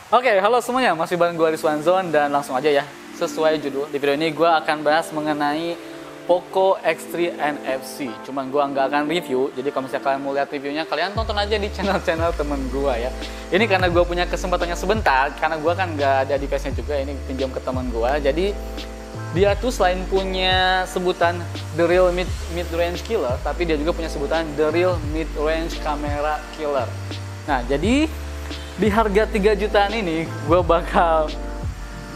Oke, halo semuanya, masih bareng gue Rizwan Zon dan langsung aja ya. Sesuai judul, di video ini gue akan bahas mengenai Poco X3 NFC. Cuman gue nggak akan review, jadi kalau misalnya kalian mau lihat reviewnya, kalian tonton aja di channel-channel temen gue ya. Ini karena gue punya kesempatannya sebentar, karena gue kan nggak ada device-nya juga, ini pinjam ke temen gue. Jadi dia tuh selain punya sebutan The Real Mid-Range Killer, tapi dia juga punya sebutan The Real Mid-Range Camera Killer. Nah, jadi di harga 3 jutaan ini, gue bakal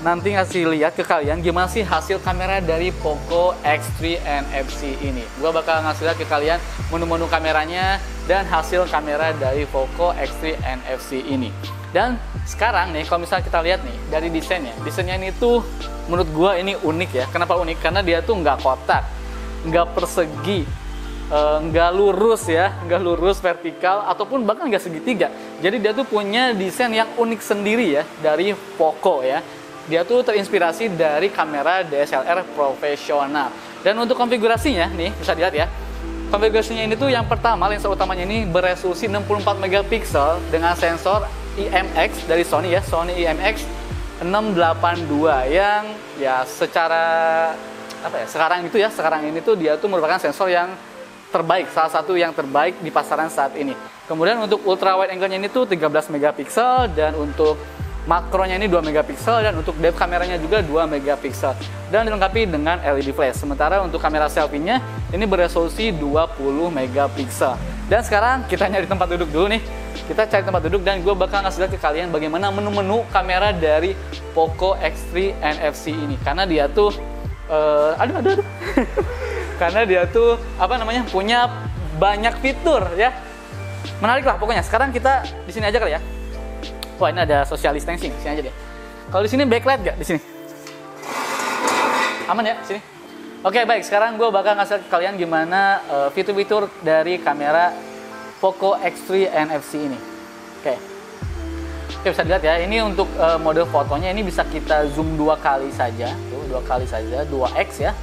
nanti ngasih lihat ke kalian gimana sih hasil kamera dari Poco X3 NFC ini. Gue bakal ngasih lihat ke kalian menu-menu kameranya dan hasil kamera dari Poco X3 NFC ini. Dan sekarang nih, kalau misalnya kita lihat nih dari desainnya ini tuh menurut gue ini unik ya. Kenapa unik? Karena dia tuh nggak kotak, nggak persegi, nggak lurus ya, nggak lurus vertikal ataupun bahkan nggak segitiga. Jadi dia tuh punya desain yang unik sendiri ya dari Poco ya. Dia tuh terinspirasi dari kamera DSLR profesional. Dan untuk konfigurasinya nih bisa dilihat ya. Konfigurasinya ini tuh yang pertama, lensa utamanya ini beresolusi 64 megapiksel dengan sensor IMX dari Sony ya, Sony IMX 682 yang ya secara apa ya, sekarang ini tuh dia tuh merupakan sensor yang terbaik, salah satu yang terbaik di pasaran saat ini. Kemudian untuk ultra wide angle-nya ini tuh 13 megapiksel dan untuk makronya ini 2 megapiksel dan untuk depth kameranya juga 2 megapiksel dan dilengkapi dengan LED flash. Sementara untuk kamera selfie-nya ini beresolusi 20 megapiksel. Dan sekarang kita nyari tempat duduk dulu nih. Kita cari tempat duduk dan gue bakal ngasih lihat ke kalian bagaimana menu-menu kamera dari Poco X3 NFC ini. Karena dia tuh aduh. Karena dia tuh punya banyak fitur ya. Menarik lah pokoknya. Sekarang kita di sini aja kali ya. Wah, ini ada social distancing, sini aja deh. Kalau di sini backlight gak di sini? Aman ya sini? Oke, baik. Sekarang gue bakal ngasih ke kalian gimana fitur-fitur dari kamera Poco X3 NFC ini. Oke, bisa dilihat ya. Ini untuk mode fotonya ini bisa kita zoom 2 kali saja, tuh 2 kali saja, 2x ya.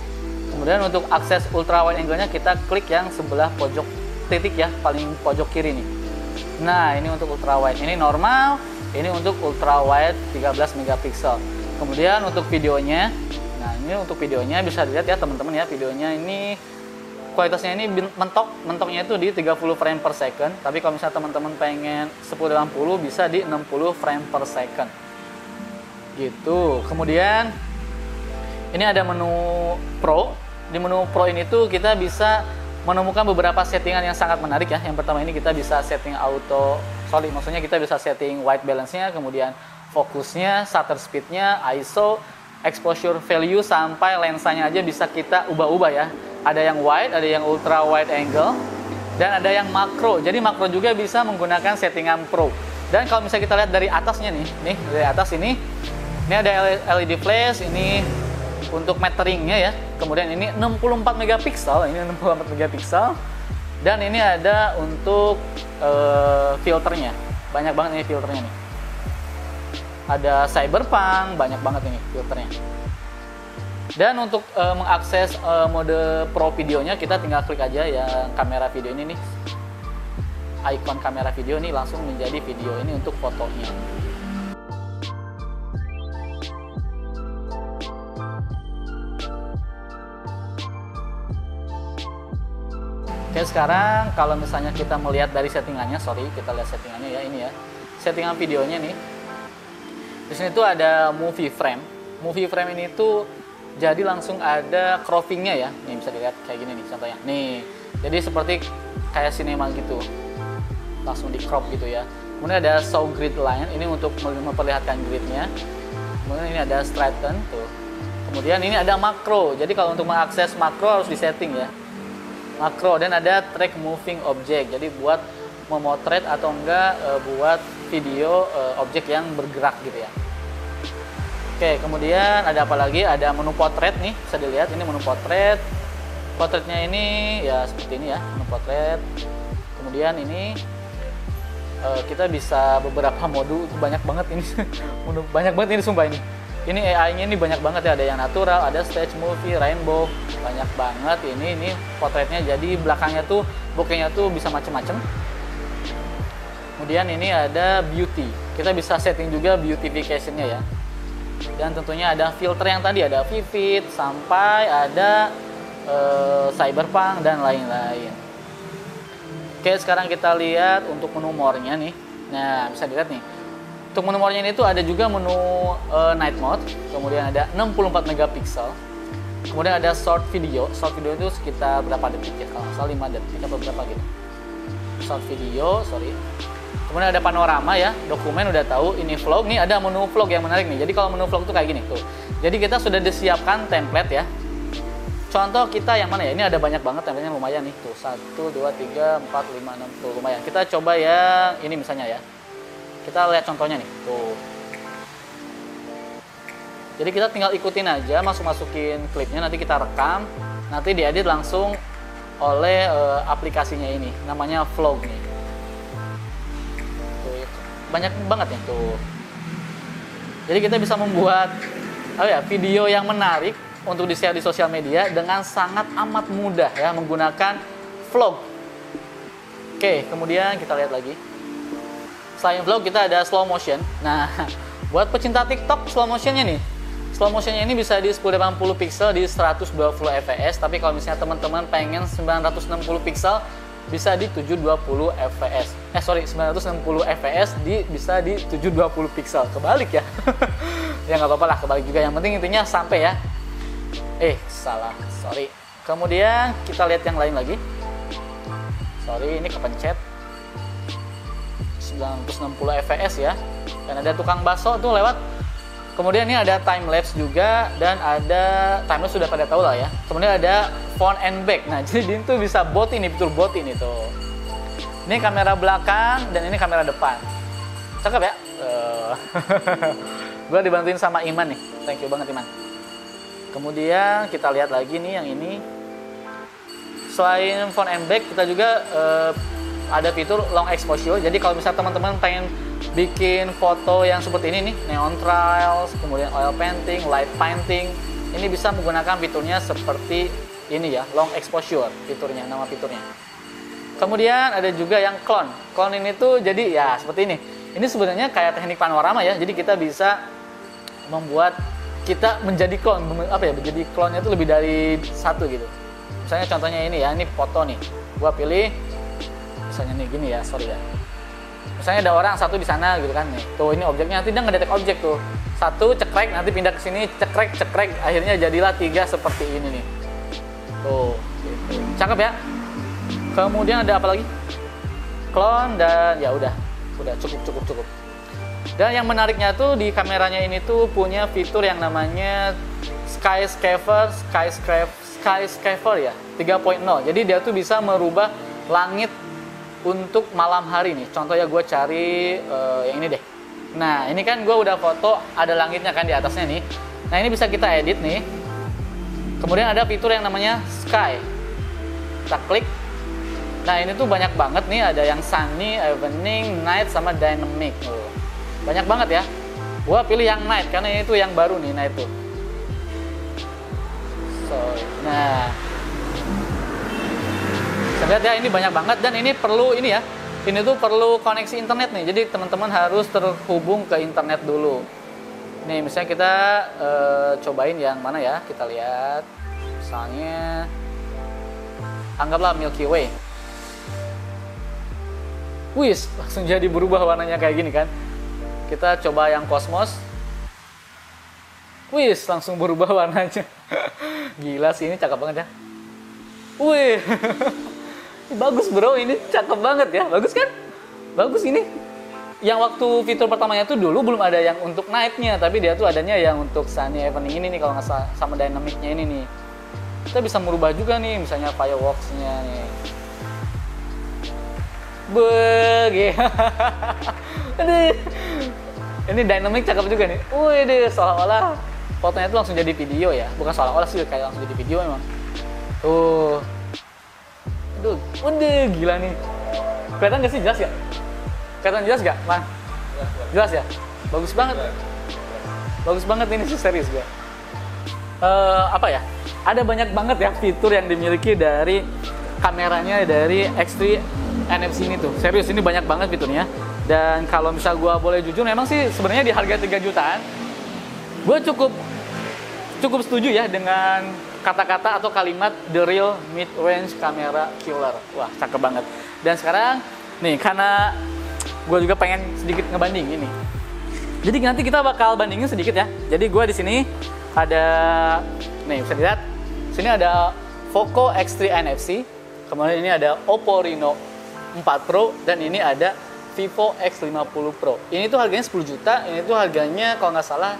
Kemudian untuk akses ultra wide angle-nya kita klik yang sebelah pojok titik ya, paling pojok kiri nih. Nah, ini untuk ultra wide. Ini normal, ini untuk ultra wide 13 megapiksel. Kemudian untuk videonya, nah ini untuk videonya bisa dilihat ya teman-teman ya, videonya ini kualitasnya ini mentoknya itu di 30 frame per second. Tapi kalau misalnya teman-teman pengen 1080 bisa di 60 frame per second. Gitu. Kemudian ini ada menu Pro. Di menu Pro ini tuh kita bisa menemukan beberapa settingan yang sangat menarik ya. Yang pertama ini kita bisa setting maksudnya kita bisa setting white balance-nya, kemudian fokusnya, shutter speed-nya, ISO, exposure value, sampai lensanya aja bisa kita ubah-ubah ya. Ada yang wide, ada yang ultra wide angle, dan ada yang makro. Jadi makro juga bisa menggunakan settingan Pro. Dan kalau misalnya kita lihat dari atasnya nih dari atas ini ada LED flash, ini untuk metering-nya ya. Kemudian ini 64 megapiksel, dan ini ada untuk filternya. Banyak banget ini filternya nih. Ada cyberpunk, banyak banget ini filternya. Dan untuk mengakses mode Pro videonya kita tinggal klik aja ya kamera video ini nih. Icon kamera video ini langsung menjadi video ini untuk fotonya. Oke, sekarang kalau misalnya kita melihat dari settingannya, kita lihat settingannya ya, ini ya. Settingan videonya nih. Di sini tuh ada movie frame. Movie frame ini tuh jadi langsung ada croppingnya ya. Nih bisa dilihat kayak gini nih contohnya. Nih, jadi seperti kayak sinema gitu. Langsung di crop gitu ya. Kemudian ada show grid line, ini untuk memperlihatkan gridnya. Kemudian ini ada straighten tuh. Kemudian ini ada makro. Jadi kalau untuk mengakses makro harus disetting ya. Makro, dan ada track moving object, jadi buat memotret atau enggak buat video objek yang bergerak gitu ya. Oke, kemudian ada apa lagi? Ada menu potret nih, bisa dilihat ini menu potret. Potretnya ini ya seperti ini ya, menu potret. Kemudian ini kita bisa beberapa mode, banyak banget ini. Banyak banget ini sumpah ini. Ini AI-nya ini banyak banget ya, ada yang natural, ada stage movie, rainbow, banyak banget ini potretnya. Jadi belakangnya tuh bokehnya tuh bisa macem-macem. Kemudian ini ada beauty. Kita bisa setting juga beautification-nya ya. Dan tentunya ada filter yang tadi, ada vivid, sampai ada cyberpunk dan lain-lain. Oke, sekarang kita lihat untuk menu more-nya nih. Nah, bisa dilihat nih. Untuk menu more-nya ini tuh ada juga menu night mode, kemudian ada 64 megapiksel. Kemudian ada short video. Short video itu sekitar berapa detik ya? Kalau nggak salah 5 detik atau berapa gitu. Short video, sorry. Kemudian ada panorama ya, dokumen udah tahu. Ini vlog, nih ada menu vlog yang menarik nih. Jadi kalau menu vlog tuh kayak gini tuh. Jadi kita sudah disiapkan template ya. Contoh kita yang mana ya? Ini ada banyak banget template-nya, lumayan nih. Tuh 1, 2, 3, 4, 5, 6, tuh lumayan. Kita coba yang ini misalnya ya. Kita lihat contohnya nih. Tuh. Jadi kita tinggal ikutin aja, masukin klipnya, nanti kita rekam, nanti diedit langsung oleh aplikasinya ini. Namanya Vlog nih. Tuh, banyak banget ya tuh. Jadi kita bisa membuat video yang menarik untuk di-share di sosial media dengan sangat amat mudah ya, menggunakan vlog. Oke, kemudian kita lihat lagi. Selain vlog kita ada slow motion. Nah, buat pecinta TikTok slow motionnya nih. Slow motionnya ini bisa di 1080 pixel di 120 fps, tapi kalau misalnya teman-teman pengen 960 pixel bisa di 720 fps. 960 fps bisa di 720 pixel. Kebalik ya. Ya nggak apa-apa lah, kebalik juga. Yang penting intinya sampai ya. Salah, sorry. Kemudian kita lihat yang lain lagi. Sorry, ini kepencet. 960 fps ya. Dan ada tukang bakso tuh lewat. Kemudian ini ada time lapse juga, dan ada time lapse sudah pada tahu lah ya. Kemudian ada front and back. Nah, jadi itu bisa bot ini, betul bot ini tuh. Ini kamera belakang dan ini kamera depan. Cakep ya? Gue dibantuin sama Iman nih. Thank you banget Iman. Kemudian kita lihat lagi nih yang ini. Selain front and back, kita juga ada fitur long exposure. Jadi kalau misalnya teman-teman pengen bikin foto yang seperti ini nih, neon trails, kemudian oil painting, light painting, ini bisa menggunakan fiturnya seperti ini ya, long exposure fiturnya, nama fiturnya. Kemudian ada juga yang clone. Clone ini tuh jadi ya seperti ini. Ini sebenarnya kayak teknik panorama ya. Jadi kita bisa membuat kita menjadi clone, menjadi clone-nya itu lebih dari satu gitu. Misalnya contohnya ini ya, ini foto nih. Gua pilih misalnya nih gini ya, sorry ya. Misalnya ada orang satu di sana gitu kan nih. Tuh ini objeknya, nanti dia ngedetek objek tuh. Satu cekrek, nanti pindah ke sini, cekrek, akhirnya jadilah 3 seperti ini nih. Tuh, gitu. Cakep ya. Kemudian ada apa lagi? Clone dan ya udah cukup. Dan yang menariknya tuh di kameranya ini tuh punya fitur yang namanya skyscraper ya 3.0. Jadi dia tuh bisa merubah langit untuk malam hari nih. Contoh ya, gue cari yang ini deh. Nah ini kan gue udah foto, ada langitnya kan di atasnya nih. Nah ini bisa kita edit nih. Kemudian ada fitur yang namanya sky. Kita klik. Nah ini tuh banyak banget nih, ada yang sunny, evening, night, sama dynamic. Banyak banget ya. Gua pilih yang night karena ini tuh yang baru nih, night tuh. Nah, bisa lihat ya, ini banyak banget dan ini perlu ini ya. Ini tuh perlu koneksi internet nih. Jadi teman-teman harus terhubung ke internet dulu. Nih misalnya kita cobain yang mana ya? Kita lihat. Misalnya anggaplah Milky Way. Wis, langsung jadi berubah warnanya kayak gini kan. Kita coba yang kosmos. Wis, langsung berubah warnanya. Gila sih, ini cakep banget ya. Wih. Bagus bro, ini cakep banget ya. Bagus kan? Bagus ini. Yang waktu fitur pertamanya tuh dulu belum ada yang untuk night-nya, tapi dia tuh adanya yang untuk sunny evening ini nih, kalau nggak salah, sama dynamic-nya ini nih. Kita bisa merubah juga nih, misalnya fireworks-nya nih. Aduh. Ini dynamic cakep juga nih. Wih deh, seolah-olah fotonya tuh langsung jadi video ya. Bukan seolah-olah sih, kayak langsung jadi video emang. Tuh. Aduh, udah gila nih. Kelihatan nggak sih, jelas ya? Kelihatan jelas nggak, Man? Jelas ya? Bagus banget. Bagus banget ini sih, serius gue. Apa ya? Ada banyak banget ya fitur yang dimiliki dari kameranya dari X3 NFC ini tuh. Serius, ini banyak banget fiturnya. Dan kalau misal gue boleh jujur, memang sih sebenarnya di harga 3 jutaan, gue cukup setuju ya dengan kata-kata atau kalimat the real mid-range camera killer. Wah, cakep banget. Dan sekarang nih, karena gue juga pengen sedikit ngebanding ini. Jadi nanti kita bakal bandingin sedikit ya. Jadi gue di sini ada, nih bisa dilihat, sini ada Poco X3 NFC, kemudian ini ada Oppo Reno 4 Pro, dan ini ada Vivo X50 Pro. Ini tuh harganya 10 juta, ini tuh harganya kalau nggak salah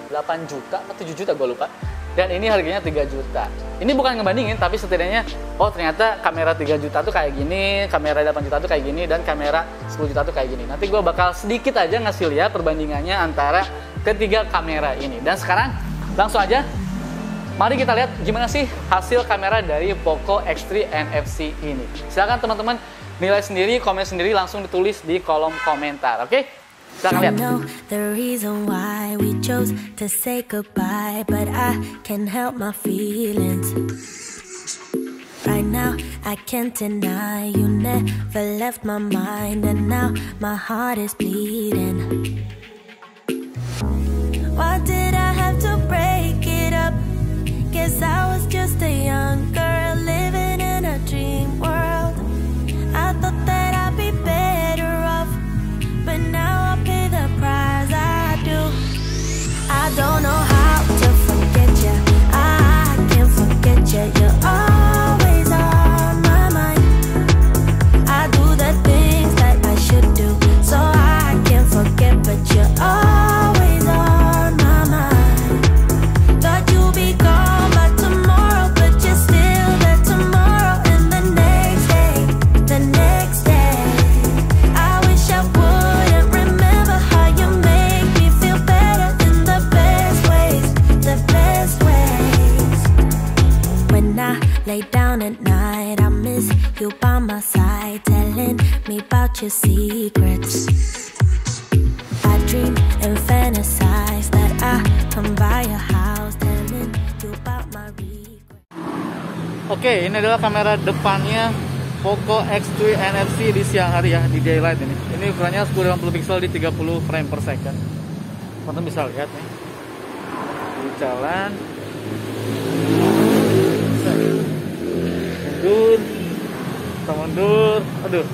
8 juta atau 7 juta, gue lupa. Dan ini harganya 3 juta. Ini bukan ngebandingin, tapi setidaknya, oh ternyata kamera 3 juta tuh kayak gini, kamera 8 juta tuh kayak gini, dan kamera 10 juta tuh kayak gini. Nanti gue bakal sedikit aja ngasih lihat perbandingannya antara ketiga kamera ini. Dan sekarang langsung aja, mari kita lihat gimana sih hasil kamera dari Poco X3 NFC ini. Silakan teman-teman nilai sendiri, komen sendiri, langsung ditulis di kolom komentar, oke? Silakan lihat. The reason why we chose to say goodbye, but I can't help my feelings. Right now, I can't deny you never left my mind, and now my heart is bleeding. Why did I have to break it up? Guess I was just a young girl living in a dream world. I thought that I'd be better off, but now I pay the price I do. I don't know how to forget you. I can't forget you. You're always on my mind. I do the things that I should do, so I can't forget, but you're always on my mind. Thought you'd be gone by tomorrow, but you're still there tomorrow, and the next day, the next day. I wish I wouldn't remember how you make me feel better in the best ways, the best ways. When I lay down at night, I miss you by my side, telling me about your secrets. I dream and fantasize that I come by your house, telling you about my regrets. Oke, ini adalah kamera depannya Poco X3 NFC di siang hari ya, di daylight ini. Ini ukurannya 1080 pixel di 30 frame per second. Teman-teman bisa lihat nih. Di jalan. Mundur. Kita mundur. Aduh.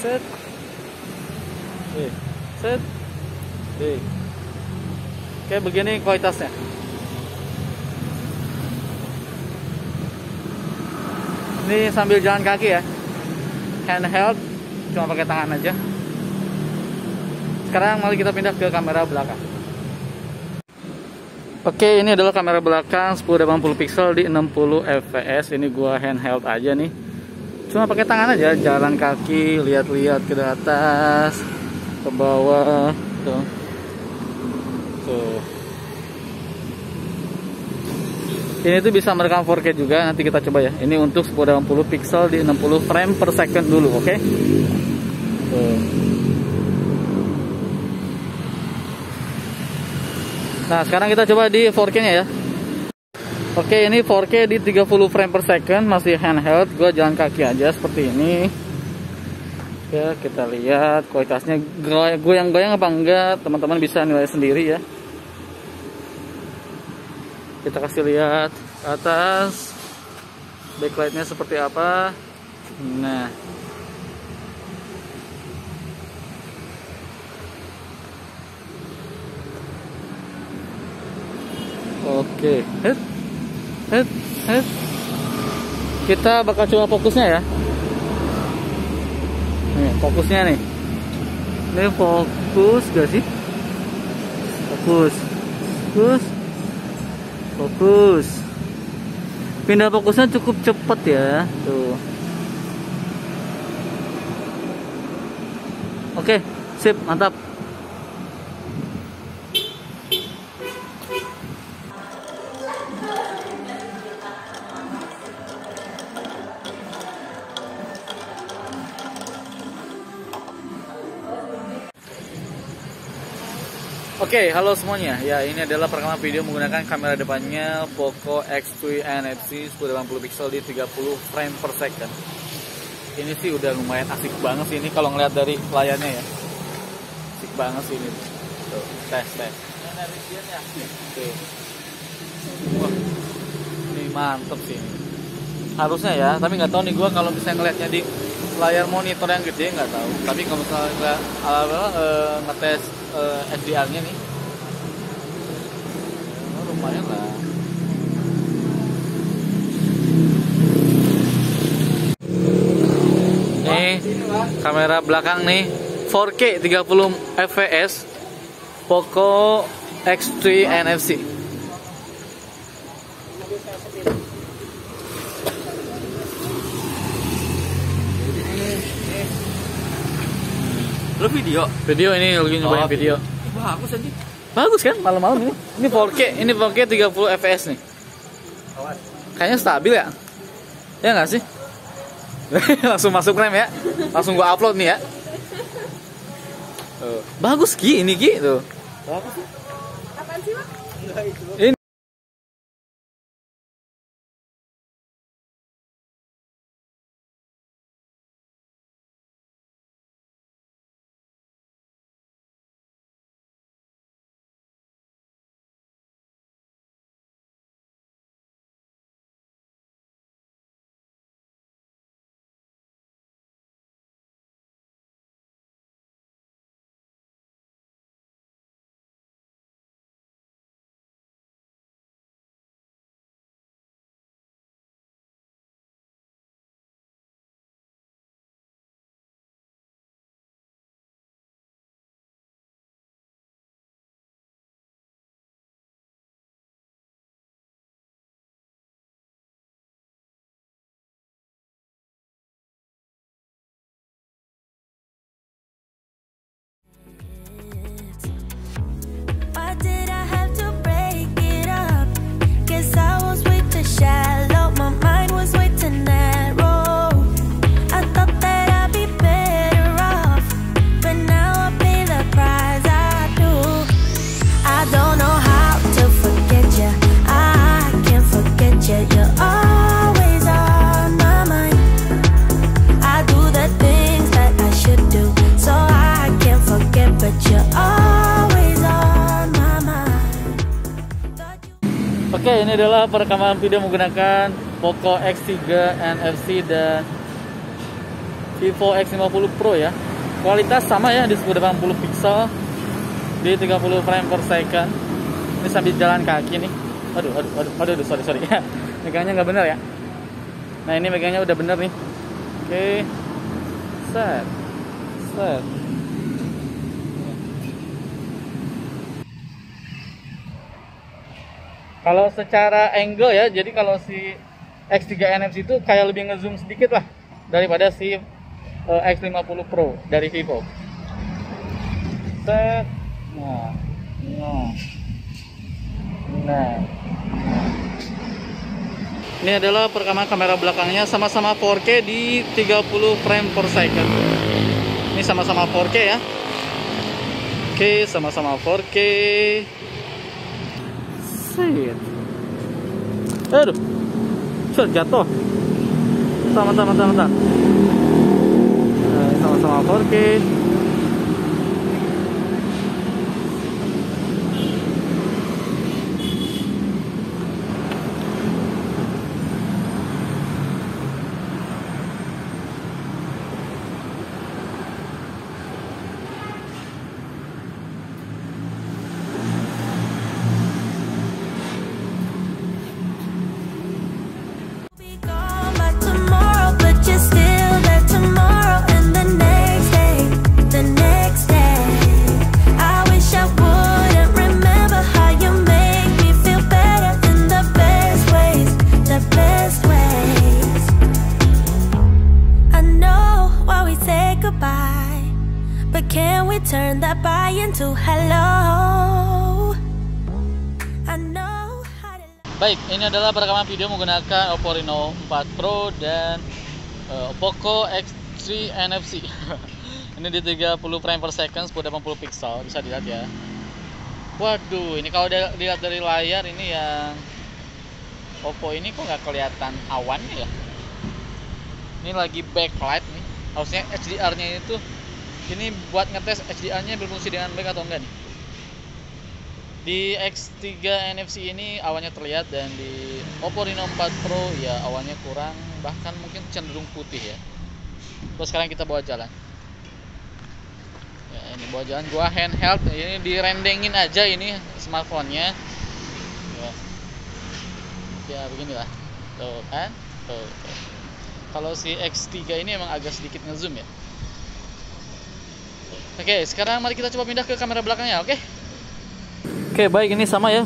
Set. Set. Kayak begini kualitasnya. Ini sambil jalan kaki ya, handheld, cuma pakai tangan aja. Sekarang mari kita pindah ke kamera belakang. Oke, ini adalah kamera belakang 1080 pixel di 60 fps. Ini gua handheld aja nih, cuma pakai tangan aja, jalan kaki, lihat-lihat ke atas, ke bawah, tuh. Ini tuh bisa merekam 4K juga, nanti kita coba ya. Ini untuk 1080 pixel di 60 frame per second dulu, oke? Nah, sekarang kita coba di 4K-nya ya. Oke, ini 4K di 30 frame per second, masih handheld. Gua jalan kaki aja seperti ini. Ya, kita lihat kualitasnya goyang-goyang apa enggak, teman-teman bisa nilai sendiri ya. Kita kasih lihat ke atas, backlightnya seperti apa. Nah, oke, head. Kita bakal coba fokusnya ya. Nih, fokusnya nih. Ini fokus gak sih? Fokus. Pindah fokusnya cukup cepet ya. Tuh. Oke, sip, mantap. Oke, halo semuanya. Ya, ini adalah perekaman video menggunakan kamera depannya Poco X3 NFC 1080 pixel di 30 frame per second. Ini sih udah lumayan asik banget sih ini kalau ngeliat dari layarnya ya. Asik banget sih ini. Tuh, tes. Ini regionnya. Oke. Wah, ini mantep sih ini. Harusnya ya, tapi nggak tahu nih gua kalau misalnya ngeliatnya di layar monitor yang gede nggak tahu. Tapi kalau misalnya ngetes HDR-nya nih, lumayan lah. Nih kamera belakang nih 4K 30 fps Poco X3 NFC. Lu video Ini lagi nyobain video. bagus aja. Bagus kan malam-malam ini. Ini 4K 30 fps nih. Kayaknya stabil ya. Ya nggak sih? Langsung masuk frame ya. Langsung gua upload nih ya. Bagus Ki, ini Ki tuh. Bagus sih. Apaan sih, Mak? Enggak itu. Ini Why did I have to break it up? Guess I was way too shallow. My mind was way too narrow. I thought that I'd be better off, but now I pay the price. I do. I don't know how to forget you. I can't forget you. You're always on my mind. I do the things that I should do, so I can't forget, but you're always on my mind. Thought you Oke, ini adalah perekaman video menggunakan Poco X3 NFC dan Vivo X50 Pro ya. Kualitas sama ya di 1080 pixel di 30 frame per second. Ini sambil jalan kaki nih. Aduh, sorry. Megangnya nggak bener ya. Nah, ini megangnya udah bener nih. Oke. Set. Kalau secara angle ya, jadi kalau si X3 NFC itu kayak lebih ngezoom sedikit lah daripada si X50 Pro dari Vivo. Set. Nah. Ini adalah perekaman kamera belakangnya sama-sama 4K di 30 frame per second. Ini sama-sama 4K ya. Oke, sama-sama 4K. Set. Aduh. Jatuh. Sama-sama. Sama-sama 4K. be gone by tomorrow, but you're still there tomorrow and the next day. I wish I wouldn't remember how you make me feel better in the best ways. I know why we say goodbye, but can we turn that bye into hello? I know how to. Baik, ini adalah perekaman video menggunakan Oppo Reno 4 Pro dan Poco X3 NFC. Ini di 30 frame per second 1080 pixel, bisa dilihat ya. Waduh, ini kalau dilihat dari layar ini yang Oppo ini kok nggak kelihatan awannya ya? Ini lagi backlight nih. Harusnya HDR-nya itu ini buat ngetes HDR-nya berfungsi dengan baik atau enggak nih. Di X3 NFC ini awannya terlihat, dan di Oppo Reno 4 Pro ya awannya kurang, bahkan mungkin cenderung putih ya. Terus sekarang kita bawa jalan. Ya, ini bawa jalan gua handheld, ini direndengin aja ini smartphone-nya. Ya beginilah. Tuh kan? Tuh. Kalau si X3 ini emang agak sedikit ngezoom ya. Oke, sekarang mari kita coba pindah ke kamera belakangnya, oke? Oke, baik, ini sama ya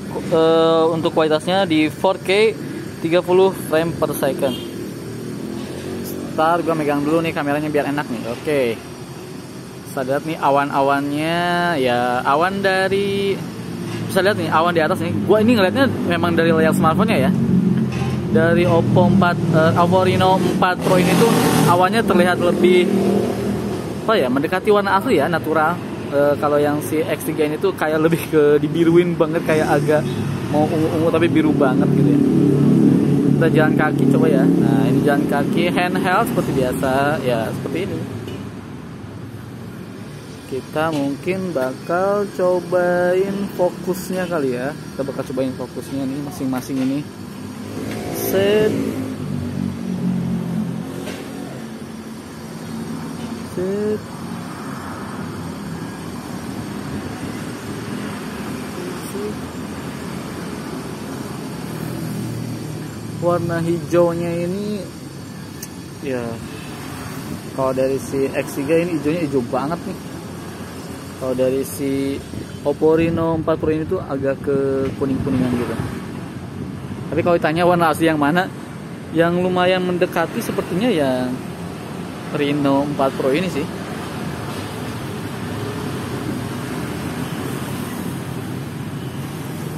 untuk kualitasnya di 4K 30 frame per second. Ntar gue megang dulu nih kameranya biar enak nih. Oke. Bisa lihat nih awan-awannya, ya awan dari, bisa lihat nih awan di atas nih. Gue ini ngeliatnya memang dari layar smartphone-nya ya. Dari Oppo Reno 4 Pro ini tuh awannya terlihat lebih apa ya, mendekati warna asli ya, natural. Kalau yang si X3 ini tuh kayak lebih ke dibiruin banget, kayak agak mau ungu-ungu tapi biru banget gitu ya. Kita jalan kaki coba ya. Nah, ini jalan kaki handheld seperti biasa ya, seperti ini. Kita mungkin bakal cobain fokusnya kali ya. Kita bakal cobain fokusnya nih masing-masing ini. Set. Warna hijaunya ini ya, kalau dari si X3 ini hijaunya hijau banget nih. Kalau dari si Oppo Reno 4 Pro ini tuh agak ke kuning-kuningan gitu. Tapi kalau ditanya warna asli yang mana, yang lumayan mendekati sepertinya yang Reno 4 Pro ini sih.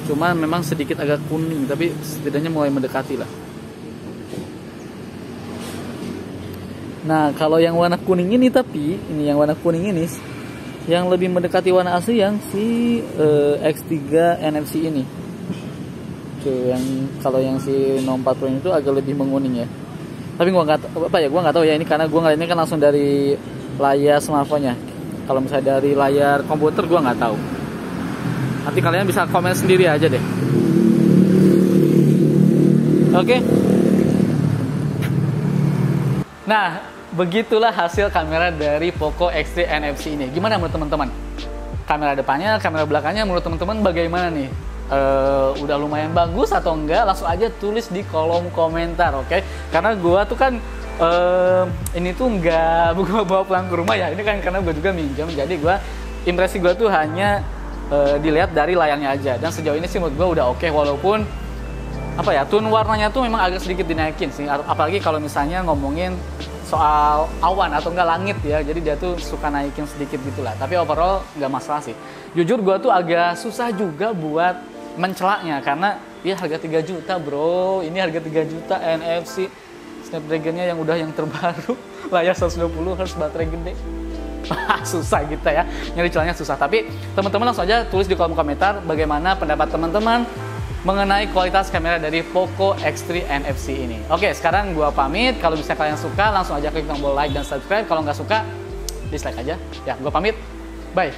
Cuma memang sedikit agak kuning, tapi setidaknya mulai mendekati lah. Nah, kalau yang warna kuning ini, tapi ini yang warna kuning ini yang lebih mendekati warna asli yang si X3 NFC ini. Tuh, yang kalau yang si Reno 4 Pro ini tuh agak lebih menguning ya. Tapi gua nggak tahu ya, ini karena gua ngeliatnya kan langsung dari layar smartphone-nya. Kalau misalnya dari layar komputer gua nggak tahu. Nanti kalian bisa komen sendiri aja deh. Oke. Nah, begitulah hasil kamera dari Poco X3 NFC ini. Gimana menurut teman-teman? Kamera depannya, kamera belakangnya menurut teman-teman bagaimana nih? Udah lumayan bagus atau enggak? Langsung aja tulis di kolom komentar, oke? Karena gua tuh kan ini tuh nggak gua bawa pulang ke rumah ya. Ini kan karena gua juga minjem, jadi impresi gua tuh hanya dilihat dari layarnya aja. Dan sejauh ini sih menurut gua udah oke, walaupun apa ya, tone warnanya tuh memang agak sedikit dinaikin sih. Apalagi kalau misalnya ngomongin soal awan atau enggak langit ya, jadi dia tuh suka naikin sedikit gitulah. Tapi overall nggak masalah sih. Jujur gua tuh agak susah juga buat mencelaknya karena dia harga 3 juta bro. Ini harga 3 juta NFC Snapdragon-nya yang udah yang terbaru, layar 120 Hz, baterai gede. Susah gitu ya, nyari celahnya susah. Tapi teman-teman langsung aja tulis di kolom komentar bagaimana pendapat teman-teman mengenai kualitas kamera dari Poco X3 NFC ini. Oke, sekarang gua pamit. Kalau misalnya kalian suka, langsung aja klik tombol like dan subscribe. Kalau nggak suka, dislike aja. Ya, gua pamit. Bye.